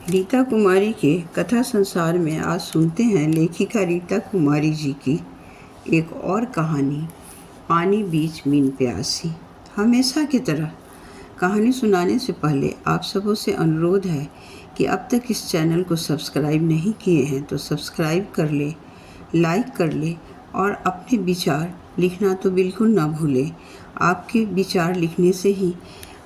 रीता कुमारी के कथा संसार में आज सुनते हैं लेखिका रीता कुमारी जी की एक और कहानी, पानी बीच मीन प्यासी। हमेशा की तरह कहानी सुनाने से पहले आप सबों से अनुरोध है कि अब तक इस चैनल को सब्सक्राइब नहीं किए हैं तो सब्सक्राइब कर ले, लाइक कर ले और अपने विचार लिखना तो बिल्कुल ना भूलें। आपके विचार लिखने से ही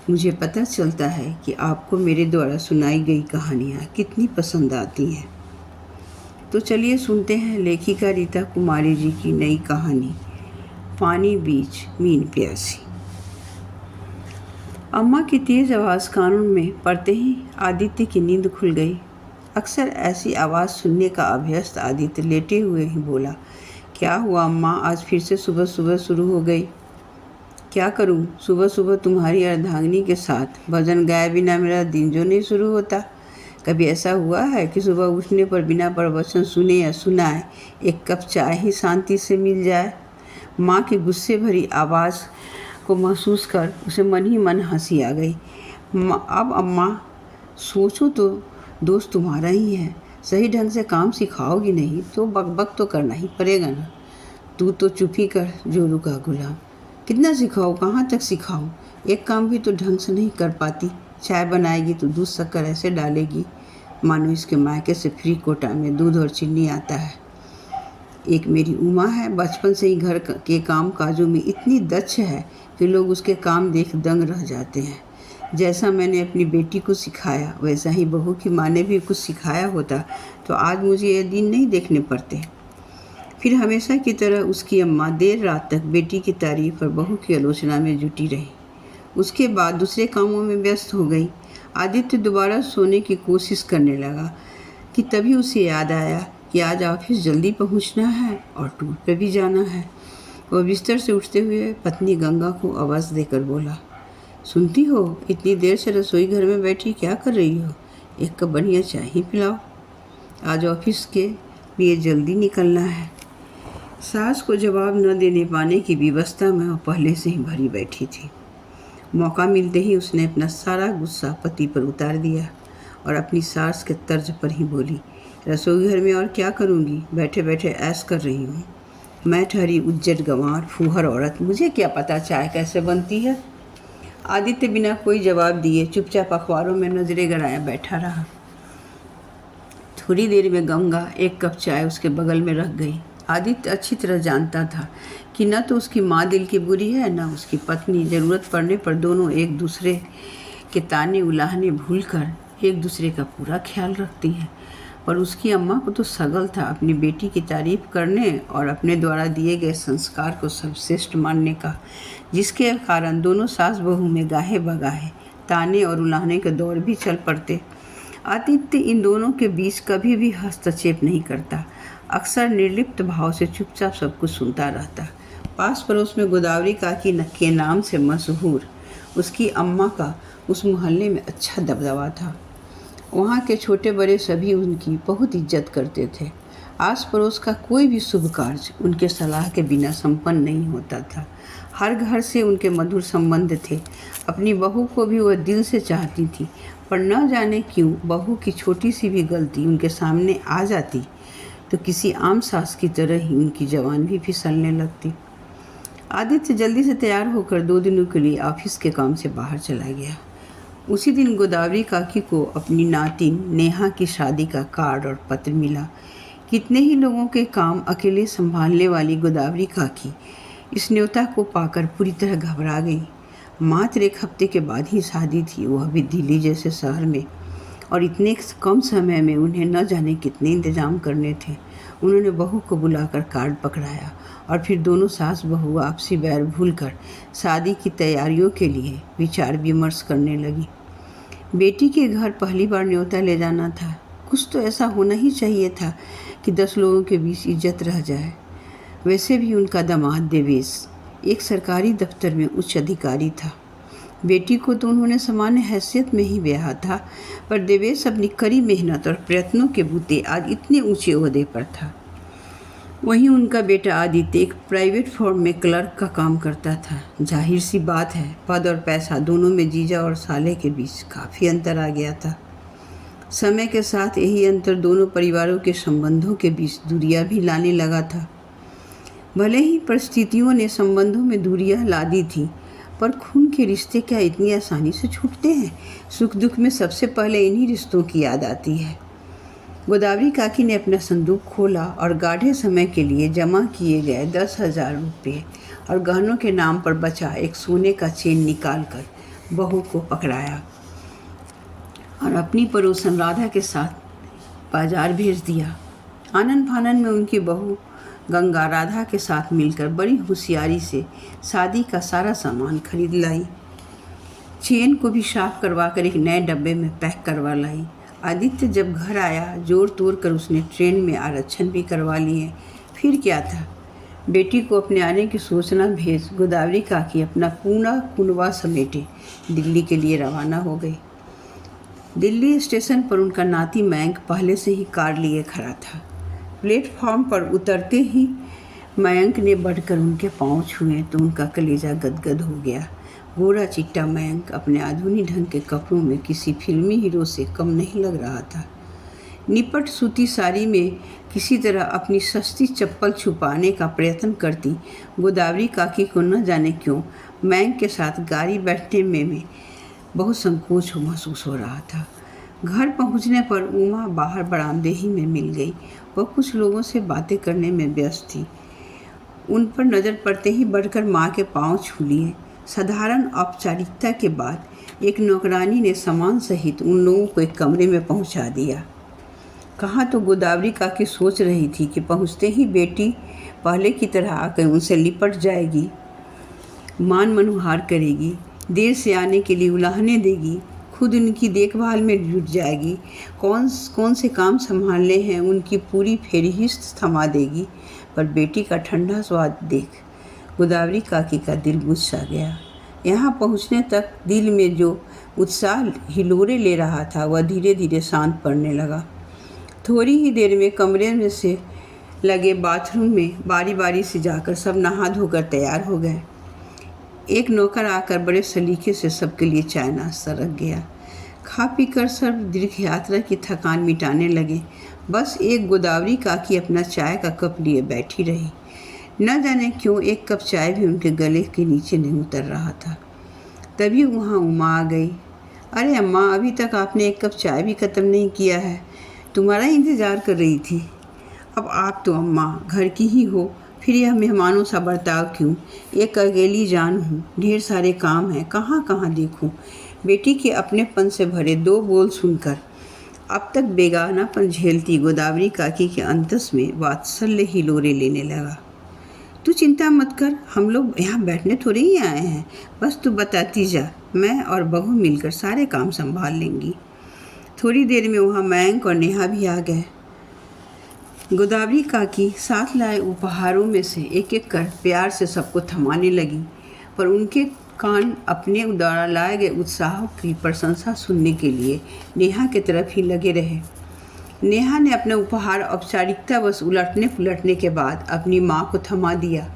मुझे पता चलता है कि आपको मेरे द्वारा सुनाई गई कहानियाँ कितनी पसंद आती हैं। तो चलिए सुनते हैं लेखिका रीता कुमारी जी की नई कहानी, पानी बीच मीन प्यासी। अम्मा की तेज़ आवाज़ कानों में पड़ते ही आदित्य की नींद खुल गई। अक्सर ऐसी आवाज़ सुनने का अभ्यस्त आदित्य लेटे हुए ही बोला, क्या हुआ अम्मा, आज फिर से सुबह सुबह शुरू हो गई? क्या करूं, सुबह सुबह तुम्हारी अर्धांगिनी के साथ भजन गाए बिना मेरा दिन जो नहीं शुरू होता। कभी ऐसा हुआ है कि सुबह उठने पर बिना प्रवचन सुने या सुनाए एक कप चाय ही शांति से मिल जाए? माँ की गुस्से भरी आवाज़ को महसूस कर उसे मन ही मन हंसी आ गई। अब अम्मा सोचो तो दोस्त तुम्हारा ही है, सही ढंग से काम सिखाओगी नहीं तो बकबक तो करना ही पड़ेगा ना। तू तो चुप ही कर जोरू का गुलाम। कितना सिखाऊं, कहाँ तक सिखाऊं? एक काम भी तो ढंग से नहीं कर पाती। चाय बनाएगी तो दूध शक्कर ऐसे डालेगी मानो इसके मायके से फ्री कोटा में दूध और चीनी आता है। एक मेरी उमा है, बचपन से ही घर के काम काजों में इतनी दक्ष है कि लोग उसके काम देख दंग रह जाते हैं। जैसा मैंने अपनी बेटी को सिखाया वैसा ही बहू की माँ ने भी कुछ सिखाया होता तो आज मुझे ये दिन नहीं देखने पड़ते। फिर हमेशा की तरह उसकी अम्मा देर रात तक बेटी की तारीफ और बहू की आलोचना में जुटी रही। उसके बाद दूसरे कामों में व्यस्त हो गई। आदित्य दोबारा सोने की कोशिश करने लगा कि तभी उसे याद आया कि आज ऑफिस जल्दी पहुंचना है और टूर पे भी जाना है। वह बिस्तर से उठते हुए पत्नी गंगा को आवाज़ देकर बोला, सुनती हो, इतनी देर से रसोई घर में बैठी क्या कर रही हो? एक कप बढ़िया चाय ही पिलाओ, आज ऑफिस के लिए जल्दी निकलना है। सास को जवाब न देने पाने की विवशता में वह पहले से ही भरी बैठी थी। मौका मिलते ही उसने अपना सारा गुस्सा पति पर उतार दिया और अपनी सास के तर्ज पर ही बोली, रसोई घर में और क्या करूँगी, बैठे बैठे ऐश कर रही हूँ। मैं ठहरी उज्जट गंवार फूहर औरत, मुझे क्या पता चाय कैसे बनती है। आदित्य बिना कोई जवाब दिए चुपचाप अखबारों में नजरें गड़ाया बैठा रहा। थोड़ी देर में गंगा एक कप चाय उसके बगल में रख गई। आदित्य अच्छी तरह जानता था कि न तो उसकी माँ दिल की बुरी है न उसकी पत्नी। ज़रूरत पड़ने पर दोनों एक दूसरे के ताने उलाहने भूलकर एक दूसरे का पूरा ख्याल रखती हैं। पर उसकी अम्मा को तो सगल था अपनी बेटी की तारीफ करने और अपने द्वारा दिए गए संस्कार को सर्वश्रेष्ठ मानने का, जिसके कारण दोनों सास बहू में गाहे बगाहे ताने और उलाहने के दौर भी चल पड़ते। आदित्य इन दोनों के बीच कभी भी हस्तक्षेप नहीं करता, अक्सर निर्लिप्त भाव से चुपचाप सब कुछ सुनता रहता। पास पड़ोस में गोदावरी काकी के नाम से मशहूर उसकी अम्मा का उस मोहल्ले में अच्छा दबदबा था। वहाँ के छोटे बड़े सभी उनकी बहुत इज्जत करते थे। आस पड़ोस का कोई भी शुभ कार्य उनके सलाह के बिना संपन्न नहीं होता था। हर घर से उनके मधुर संबंध थे। अपनी बहू को भी वह दिल से चाहती थी, पर न जाने क्यों बहू की छोटी सी भी गलती उनके सामने आ जाती तो किसी आम सास की तरह ही उनकी जवान भी फिसलने लगती। आदित्य जल्दी से तैयार होकर 2 दिनों के लिए ऑफिस के काम से बाहर चला गया। उसी दिन गोदावरी काकी को अपनी नातिन नेहा की शादी का कार्ड और पत्र मिला। कितने ही लोगों के काम अकेले संभालने वाली गोदावरी काकी इस न्योता को पाकर पूरी तरह घबरा गई। मात्र 1 हफ्ते के बाद ही शादी थी, वह भी दिल्ली जैसे शहर में, और इतने कम समय में उन्हें न जाने कितने इंतजाम करने थे। उन्होंने बहू को बुलाकर कार्ड पकड़ाया और फिर दोनों सास बहू आपसी बैर भूलकर शादी की तैयारियों के लिए विचार विमर्श करने लगी। बेटी के घर पहली बार न्योता ले जाना था, कुछ तो ऐसा होना ही चाहिए था कि 10 लोगों के बीच इज्जत रह जाए। वैसे भी उनका दामाद देवेश एक सरकारी दफ्तर में उच्च अधिकारी था। बेटी को तो उन्होंने सामान्य हैसियत में ही ब्याहा था, पर देवेश अपनी कड़ी मेहनत और प्रयत्नों के बूते आज इतने ऊंचे ओहदे पर था। वहीं उनका बेटा आदित्य एक प्राइवेट फर्म में क्लर्क का काम करता था। जाहिर सी बात है, पद और पैसा दोनों में जीजा और साले के बीच काफ़ी अंतर आ गया था। समय के साथ यही अंतर दोनों परिवारों के संबंधों के बीच दूरियां भी लाने लगा था। भले ही परिस्थितियों ने संबंधों में दूरियां ला दी थी, पर खून के रिश्ते क्या इतनी आसानी से छूटते हैं? सुख दुख में सबसे पहले इन्हीं रिश्तों की याद आती है। गोदावरी काकी ने अपना संदूक खोला और गाढ़े समय के लिए जमा किए गए 10,000 रुपये और गहनों के नाम पर बचा एक सोने का चेन निकालकर बहू को पकड़ाया और अपनी पड़ोसन राधा के साथ बाजार भेज दिया। आनन फानन में उनकी बहू गंगा राधा के साथ मिलकर बड़ी होशियारी से शादी का सारा सामान खरीद लाई। चेन को भी साफ करवाकर एक नए डब्बे में पैक करवा लाई। आदित्य जब घर आया, जोर तोड़ कर उसने ट्रेन में आरक्षण भी करवा लिए। फिर क्या था, बेटी को अपने आने की सूचना भेज गोदावरी काकी अपना पूरा कुनवा समेटे दिल्ली के लिए रवाना हो गई। दिल्ली स्टेशन पर उनका नाती मयंक पहले से ही कार लिए खड़ा था। प्लेटफॉर्म पर उतरते ही मयंक ने बढ़कर उनके पाँव छुए तो उनका कलेजा गदगद हो गया। गोरा चिट्टा मयंक अपने आधुनिक ढंग के कपड़ों में किसी फिल्मी हीरो से कम नहीं लग रहा था। निपट सूती साड़ी में किसी तरह अपनी सस्ती चप्पल छुपाने का प्रयत्न करती गोदावरी काकी को न जाने क्यों मयंक के साथ गाड़ी बैठने में बहुत संकोच महसूस हो रहा था। घर पहुंचने पर उमा बाहर बरामदे ही में मिल गई। वह कुछ लोगों से बातें करने में व्यस्त थी। उन पर नज़र पड़ते ही बढ़कर माँ के पांव छू लिए। साधारण औपचारिकता के बाद एक नौकरानी ने सामान सहित उन लोगों को एक कमरे में पहुंचा दिया। कहाँ तो गोदावरी काकी सोच रही थी कि पहुंचते ही बेटी पहले की तरह आकर उनसे लिपट जाएगी, मान मनुहार करेगी, देर से आने के लिए उलाहने देगी, खुद उनकी देखभाल में जुट जाएगी, कौन से काम संभालने हैं उनकी पूरी फेरिस्त थमा देगी। पर बेटी का ठंडा स्वाद देख गोदावरी काकी का दिल बुझ सा गया। यहाँ पहुँचने तक दिल में जो उत्साह हिलोरे ले रहा था वह धीरे धीरे शांत पड़ने लगा। थोड़ी ही देर में कमरे में से लगे बाथरूम में बारी बारी से जाकर सब नहा धोकर तैयार हो गए। एक नौकर आकर बड़े सलीके से सबके लिए चाय नाश्ता रख गया। खा पीकर सब दीर्घ यात्रा की थकान मिटाने लगे। बस एक गोदावरी काकी अपना चाय का कप लिए बैठी रही। न जाने क्यों एक कप चाय भी उनके गले के नीचे नहीं उतर रहा था। तभी वहाँ उमा आ गई। अरे अम्मा, अभी तक आपने एक कप चाय भी ख़त्म नहीं किया है, तुम्हारा इंतज़ार कर रही थी। अब आप तो अम्मा घर की ही हो, फिर यह मेहमानों सा बर्ताव क्यों? एक अकेली जान हूँ, ढेर सारे काम हैं, कहाँ कहाँ देखूँ। बेटी के अपनेपन से भरे दो बोल सुनकर अब तक बेगानापन झेलती गोदावरी काकी के अंतस में वात्सल्य हिलोरे लेने लगा। तू चिंता मत कर, हम लोग यहाँ बैठने थोड़े ही आए हैं, बस तू बताती जा, मैं और बहू मिलकर सारे काम संभाल लेंगी। थोड़ी देर में वहाँ मयंक और नेहा भी आ गए। गोदावरी काकी साथ लाए उपहारों में से एक एक कर प्यार से सबको थमाने लगी, पर उनके कान अपने द्वारा लाए गए उत्साह की प्रशंसा सुनने के लिए नेहा की तरफ ही लगे रहे। नेहा ने अपना उपहार औपचारिकता बस उलटने पुलटने के बाद अपनी माँ को थमा दिया।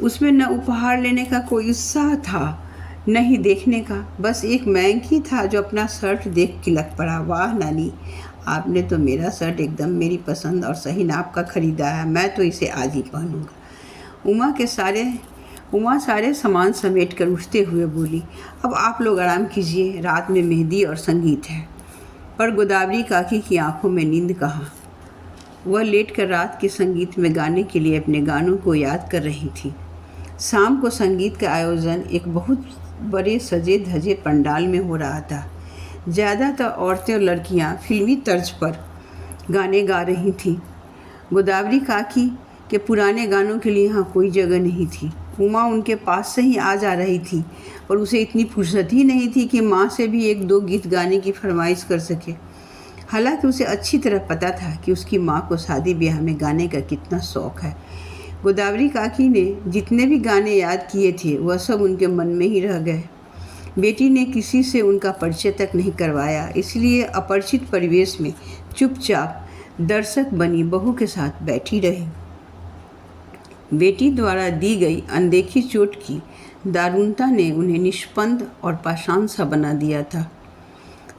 उसमें न उपहार लेने का कोई उत्साह था, न ही देखने का। बस एक मयंक ही था जो अपना शर्ट देख किलक पड़ा। वाह नानी, आपने तो मेरा शर्ट एकदम मेरी पसंद और सही नाप का खरीदा है, मैं तो इसे आज ही पहनूंगा। उमा सारे सामान समेट कर उठते हुए बोली, अब आप लोग आराम कीजिए, रात में मेहंदी और संगीत है। पर गोदावरी काकी की आंखों में नींद कहाँ। वह लेटकर रात के संगीत में गाने के लिए अपने गानों को याद कर रही थी। शाम को संगीत का आयोजन एक बहुत बड़े सजे धजे पंडाल में हो रहा था। ज़्यादातर औरतें और लड़कियां फिल्मी तर्ज पर गाने गा रही थीं। गोदावरी काकी के पुराने गानों के लिए यहाँ कोई जगह नहीं थी। उमा उनके पास से ही आ जा रही थी, पर उसे इतनी फुर्सत ही नहीं थी कि माँ से भी एक दो गीत गाने की फरमाइश कर सके। हालांकि उसे अच्छी तरह पता था कि उसकी माँ को शादी ब्याह में गाने का कितना शौक़ है। गोदावरी काकी ने जितने भी गाने याद किए थे वह सब उनके मन में ही रह गए। बेटी ने किसी से उनका परिचय तक नहीं करवाया, इसलिए अपरिचित परिवेश में चुपचाप दर्शक बनी बहू के साथ बैठी रही। बेटी द्वारा दी गई अनदेखी चोट की दारुणता ने उन्हें निष्पंद और पाषाण सा बना दिया था।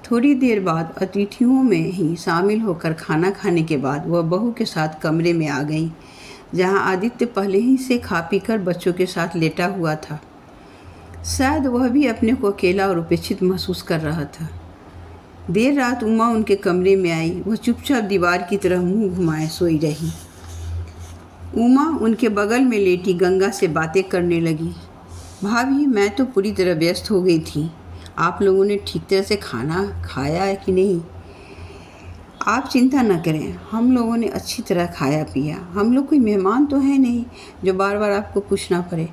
थोड़ी देर बाद अतिथियों में ही शामिल होकर खाना खाने के बाद वह बहू के साथ कमरे में आ गई, जहां आदित्य पहले ही से खा पीकर बच्चों के साथ लेटा हुआ था। शायद वह भी अपने को अकेला और उपेक्षित महसूस कर रहा था। देर रात उमा उनके कमरे में आई। वह चुपचाप दीवार की तरह मुंह घुमाए सोई रही। उमा उनके बगल में लेटी गंगा से बातें करने लगी। भाभी, मैं तो पूरी तरह व्यस्त हो गई थी। आप लोगों ने ठीक तरह से खाना खाया है कि नहीं? आप चिंता न करें, हम लोगों ने अच्छी तरह खाया पिया। हम लोग कोई मेहमान तो है नहीं जो बार बार आपको पूछना पड़े।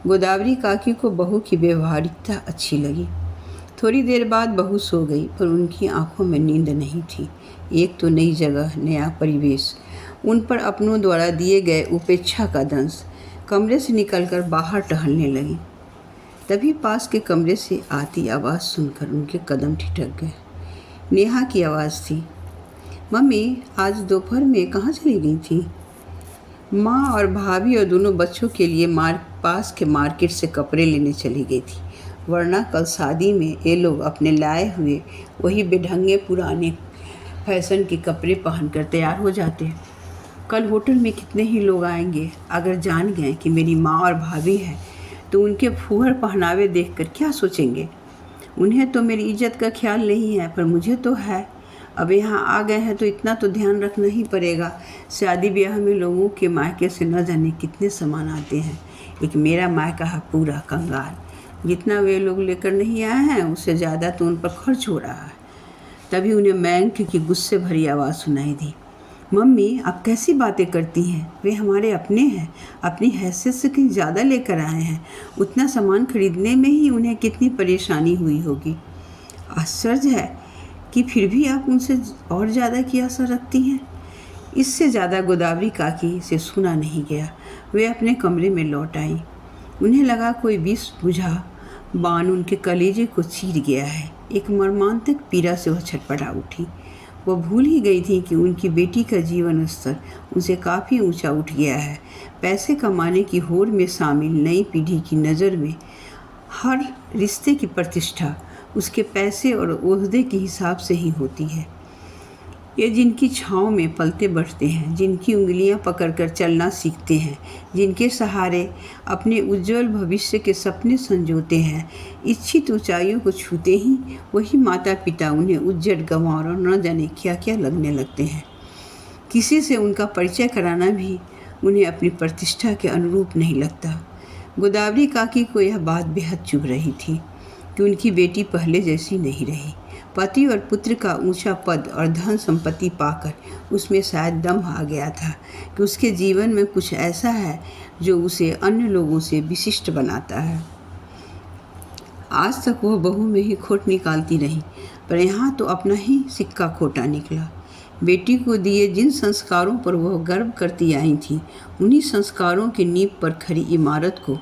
गोदावरी काकी को बहू की व्यवहारिकता अच्छी लगी। थोड़ी देर बाद बहू सो गई, पर उनकी आंखों में नींद नहीं थी। एक तो नई जगह, नया परिवेश, उन पर अपनों द्वारा दिए गए उपेक्षा का दंश। कमरे से निकलकर बाहर टहलने लगी। तभी पास के कमरे से आती आवाज़ सुनकर उनके कदम ठिठक गए। नेहा की आवाज़ थी। मम्मी, आज दोपहर में कहाँ चली गई थी? माँ और भाभी और दोनों बच्चों के लिए पास के मार्केट से कपड़े लेने चली गई थी, वरना कल शादी में ये लोग अपने लाए हुए वही बेढंगे पुराने फैशन के कपड़े पहनकर तैयार हो जाते। कल होटल में कितने ही लोग आएंगे। अगर जान गए कि मेरी माँ और भाभी है तो उनके फूहड़ पहनावे देखकर क्या सोचेंगे। उन्हें तो मेरी इज्जत का ख्याल नहीं है, पर मुझे तो है। अब यहाँ आ गए हैं तो इतना तो ध्यान रखना ही पड़ेगा। शादी ब्याह में लोगों के मायके से न जाने कितने सामान आते हैं। एक मेरा मायका है पूरा कंगाल। जितना वे लोग लेकर नहीं आए हैं उससे ज़्यादा तो उन पर खर्च हो रहा है। तभी उन्हें मयंक की गुस्से भरी आवाज़ सुनाई दी। मम्मी, आप कैसी बातें करती हैं? वे हमारे अपने हैं, अपनी हैसियत से कहीं ज़्यादा लेकर आए हैं। उतना सामान खरीदने में ही उन्हें कितनी परेशानी हुई होगी। आश्चर्य है कि फिर भी आप उनसे और ज़्यादा की आशा रखती हैं। इससे ज़्यादा गोदावरी काकी से सुना नहीं गया। वे अपने कमरे में लौट आई। उन्हें लगा कोई विष बुझा बाण उनके कलेजे को चीर गया है। एक मर्मांतिक पीड़ा से वह छटपटा उठी। वह भूल ही गई थी कि उनकी बेटी का जीवन स्तर उनसे काफ़ी ऊंचा उठ गया है। पैसे कमाने की होड़ में शामिल नई पीढ़ी की नज़र में हर रिश्ते की प्रतिष्ठा उसके पैसे और ओहदे के हिसाब से ही होती है। ये जिनकी छाँव में पलते बढ़ते हैं, जिनकी उंगलियां पकड़कर चलना सीखते हैं, जिनके सहारे अपने उज्जवल भविष्य के सपने संजोते हैं, इच्छित ऊंचाइयों को छूते ही वही माता पिता उन्हें उज्जड गंवार और न जाने क्या क्या लगने लगते हैं। किसी से उनका परिचय कराना भी उन्हें अपनी प्रतिष्ठा के अनुरूप नहीं लगता। गोदावरी काकी को यह बात बेहद चुभ रही थी कि उनकी बेटी पहले जैसी नहीं रही। पति और पुत्र का ऊंचा पद और धन संपत्ति पाकर उसमें शायद दम आ गया था कि उसके जीवन में कुछ ऐसा है जो उसे अन्य लोगों से विशिष्ट बनाता है। आज तक वह बहू में ही खोट निकालती रही, पर यहाँ तो अपना ही सिक्का खोटा निकला। बेटी को दिए जिन संस्कारों पर वह गर्व करती आई थी, उन्हीं संस्कारों की नींव पर खड़ी इमारत को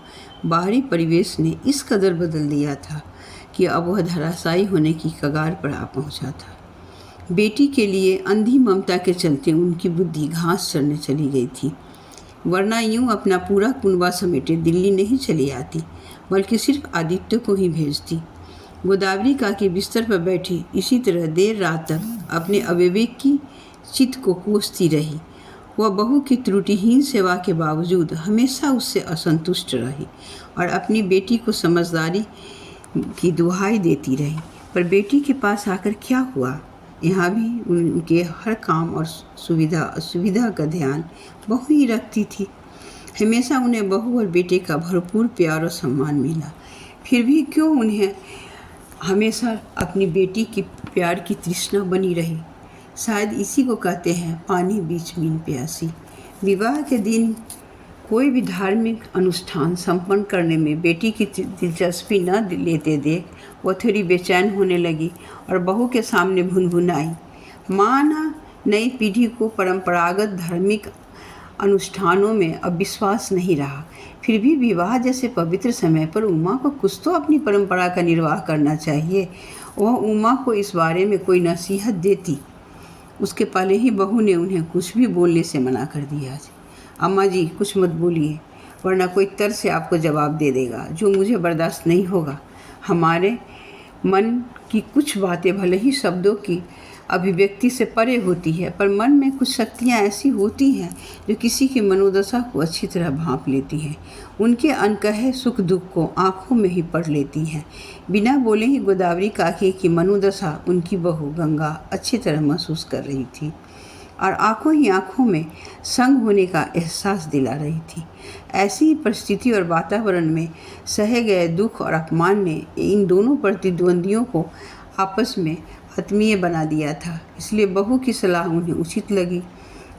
बाहरी परिवेश ने इस कदर बदल दिया था कि अब वह धराशायी होने की कगार पर आ पहुंचा था। बेटी के लिए अंधी ममता के चलते उनकी बुद्धि घास चरने चली गई थी, वरना यूं अपना पूरा कुनबा समेटे दिल्ली नहीं चली आती, बल्कि सिर्फ आदित्य को ही भेजती। गोदावरी काकी बिस्तर पर बैठी इसी तरह देर रात तक अपने अविवेक की चित्त को कोसती रही। वह बहू की त्रुटिहीन सेवा के बावजूद हमेशा उससे असंतुष्ट रही और अपनी बेटी को समझदारी की दुहाई देती रही। पर बेटी के पास आकर क्या हुआ? यहाँ भी उनके हर काम और सुविधा असुविधा का ध्यान बहू ही रखती थी। हमेशा उन्हें बहू और बेटे का भरपूर प्यार और सम्मान मिला। फिर भी क्यों उन्हें हमेशा अपनी बेटी की प्यार की तृष्णा बनी रही? शायद इसी को कहते हैं पानी बीच मीन प्यासी। विवाह के दिन कोई भी धार्मिक अनुष्ठान संपन्न करने में बेटी की दिलचस्पी न लेते देख वह थोड़ी बेचैन होने लगी और बहू के सामने भुनभुनाई। माना नई पीढ़ी को परंपरागत धार्मिक अनुष्ठानों में अब विश्वास नहीं रहा, फिर भी विवाह जैसे पवित्र समय पर उमा को कुछ तो अपनी परंपरा का निर्वाह करना चाहिए। वह उमा को इस बारे में कोई नसीहत देती, उसके पहले ही बहू ने उन्हें कुछ भी बोलने से मना कर दिया। अम्मा जी, कुछ मत बोलिए, वरना कोई तरस से आपको जवाब दे देगा जो मुझे बर्दाश्त नहीं होगा। हमारे मन की कुछ बातें भले ही शब्दों की अभिव्यक्ति से परे होती है, पर मन में कुछ शक्तियाँ ऐसी होती हैं जो किसी की मनोदशा को अच्छी तरह भांप लेती हैं। उनके अनकहे सुख दुख को आंखों में ही पढ़ लेती हैं। बिना बोले ही गोदावरी काकी की मनोदशा उनकी बहू गंगा अच्छी तरह महसूस कर रही थी और आंखों ही आंखों में संग होने का एहसास दिला रही थी। ऐसी ही परिस्थिति और वातावरण में सहे गए दुख और अपमान ने इन दोनों प्रतिद्वंदियों को आपस में आत्मीय बना दिया था। इसलिए बहू की सलाह उन्हें उचित लगी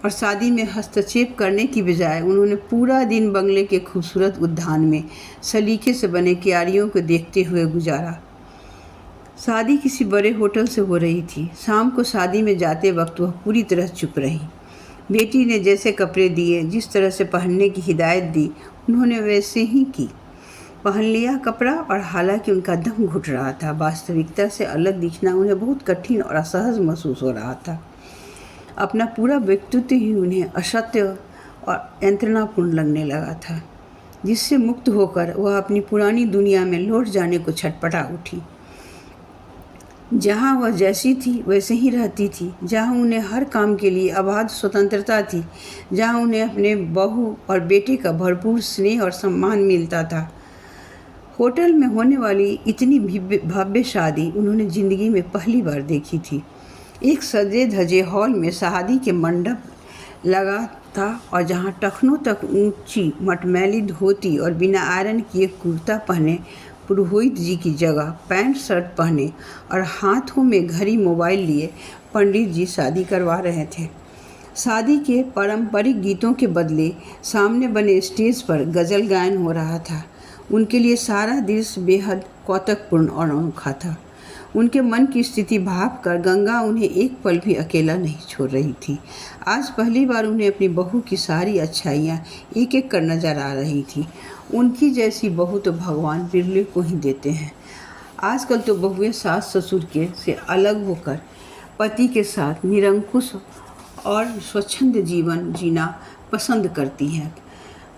और शादी में हस्तक्षेप करने की बजाय उन्होंने पूरा दिन बंगले के खूबसूरत उद्यान में सलीके से बने क्यारियों को देखते हुए गुजारा। शादी किसी बड़े होटल से हो रही थी। शाम को शादी में जाते वक्त वह पूरी तरह चुप रही। बेटी ने जैसे कपड़े दिए, जिस तरह से पहनने की हिदायत दी, उन्होंने वैसे ही की। पहन लिया कपड़ा और हालांकि उनका दम घुट रहा था, वास्तविकता से अलग दिखना उन्हें बहुत कठिन और असहज महसूस हो रहा था। अपना पूरा व्यक्तित्व ही उन्हें असत्य और यंत्रणापूर्ण लगने लगा था, जिससे मुक्त होकर वह अपनी पुरानी दुनिया में लौट जाने को छटपटा उठी, जहाँ वह जैसी थी वैसे ही रहती थी, जहाँ उन्हें हर काम के लिए अबाध स्वतंत्रता थी, जहाँ उन्हें अपने बहू और बेटे का भरपूर स्नेह और सम्मान मिलता था। होटल में होने वाली इतनी भव्य शादी उन्होंने ज़िंदगी में पहली बार देखी थी। एक सजे धजे हॉल में शादी के मंडप लगा था और जहाँ टखनों तक ऊंची मटमैली धोती और बिना आयरन किए कुर्ता पहने पुरोहित जी की जगह पैंट शर्ट पहने और हाथों में घड़ी मोबाइल लिए पंडित जी शादी करवा रहे थे। शादी के पारंपरिक गीतों के बदले सामने बने स्टेज पर गज़ल गायन हो रहा था। उनके लिए सारा दृश्य बेहद कौतुकपूर्ण और अनोखा था। उनके मन की स्थिति भाप कर गंगा उन्हें एक पल भी अकेला नहीं छोड़ रही थी। आज पहली बार उन्हें अपनी बहू की सारी अच्छाइयाँ एक एक कर नजर आ रही थी। उनकी जैसी बहू तो भगवान बिरले को ही देते हैं। आजकल तो बहुएं सास ससुर के से अलग होकर पति के साथ निरंकुश और स्वच्छंद जीवन जीना पसंद करती हैं।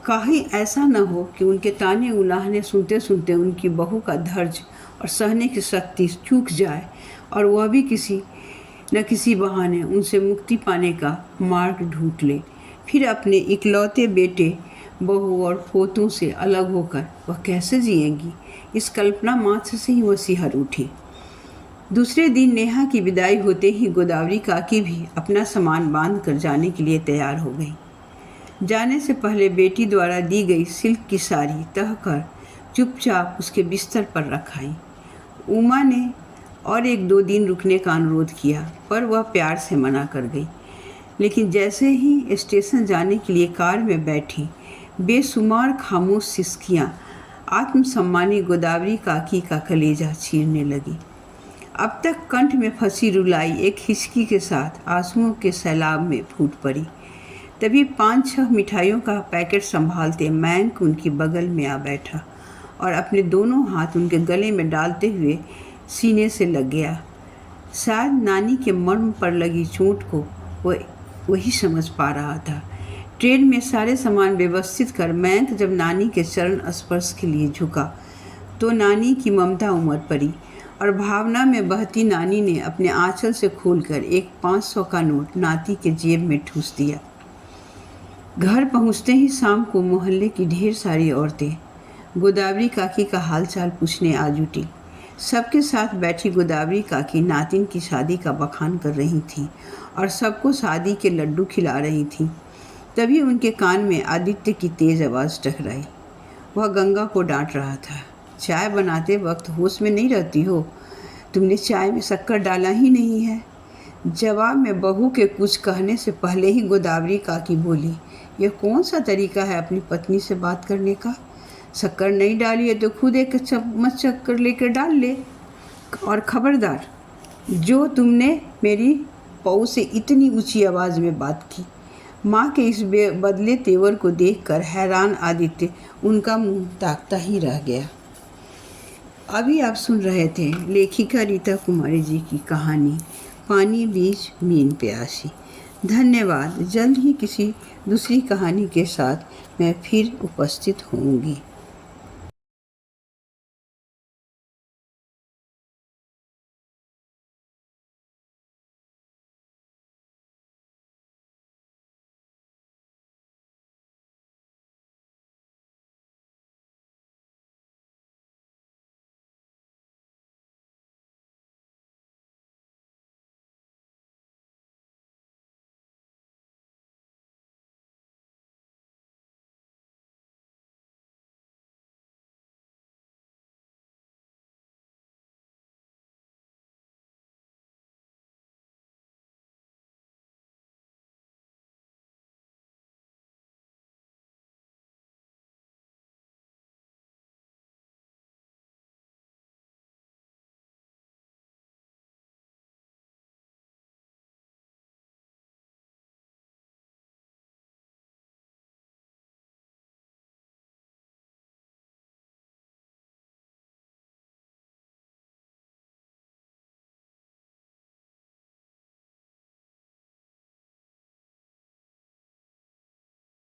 कहीं ऐसा न हो कि उनके ताने उलाहने सुनते सुनते उनकी बहू का धैर्य और सहने की शक्ति चूक जाए और वह भी किसी न किसी बहाने उनसे मुक्ति पाने का मार्ग ढूंढ ले। फिर अपने इकलौते बेटे बहू और पोतों से अलग होकर वह कैसे जिएंगी, इस कल्पना मात्र से ही वह सिहर उठी। दूसरे दिन नेहा की विदाई होते ही गोदावरी काकी भी अपना सामान बांध कर जाने के लिए तैयार हो गई। जाने से पहले बेटी द्वारा दी गई सिल्क की साड़ी तह कर चुपचाप उसके बिस्तर पर रखाई। उमा ने और 1-2 दिन रुकने का अनुरोध किया, पर वह प्यार से मना कर गई। लेकिन जैसे ही स्टेशन जाने के लिए कार में बैठी, बेशुमार खामोश सिसकियाँ आत्मसम्मानी गोदावरी काकी का कलेजा चीरने लगी। अब तक कंठ में फंसी रुलाई एक हिचकी के साथ आंसुओं के सैलाब में फूट पड़ी। तभी 5-6 मिठाइयों का पैकेट संभालते मयंक उनकी बगल में आ बैठा और अपने दोनों हाथ उनके गले में डालते हुए सीने से लग गया। शायद नानी के मर्म पर लगी चोट को वही समझ पा रहा था। ट्रेन में सारे सामान व्यवस्थित कर मयंक जब नानी के चरण स्पर्श के लिए झुका तो नानी की ममता उमड़ पड़ी और भावना में बहती नानी ने अपने आंचल से खोलकर एक 500 का नोट नाती के जेब में ठूस दिया। घर पहुंचते ही शाम को मोहल्ले की ढेर सारी औरतें गोदावरी काकी का हालचाल पूछने आ जुटी। सबके साथ बैठी गोदावरी काकी नातिन की शादी का बखान कर रही थी और सबको शादी के लड्डू खिला रही थी। तभी उनके कान में आदित्य की तेज़ आवाज़ टकराई। वह गंगा को डांट रहा था, चाय बनाते वक्त होश में नहीं रहती हो? तुमने चाय में शक्कर डाला ही नहीं है। जवाब में बहू के कुछ कहने से पहले ही गोदावरी काकी बोली, यह कौन सा तरीका है अपनी पत्नी से बात करने का? शक्कर नहीं डाली है तो खुद एक चम्मच शक्कर लेकर डाल ले। और खबरदार, जो तुमने मेरी बहू से इतनी ऊंची आवाज़ में बात की। माँ के इस बदले तेवर को देखकर हैरान आदित्य उनका मुंह ताकता ही रह गया। अभी आप सुन रहे थे लेखिका रीता कुमारी जी की कहानी पानी बीच मीन प्यासी। धन्यवाद। जल्द ही किसी दूसरी कहानी के साथ मैं फिर उपस्थित होंगी।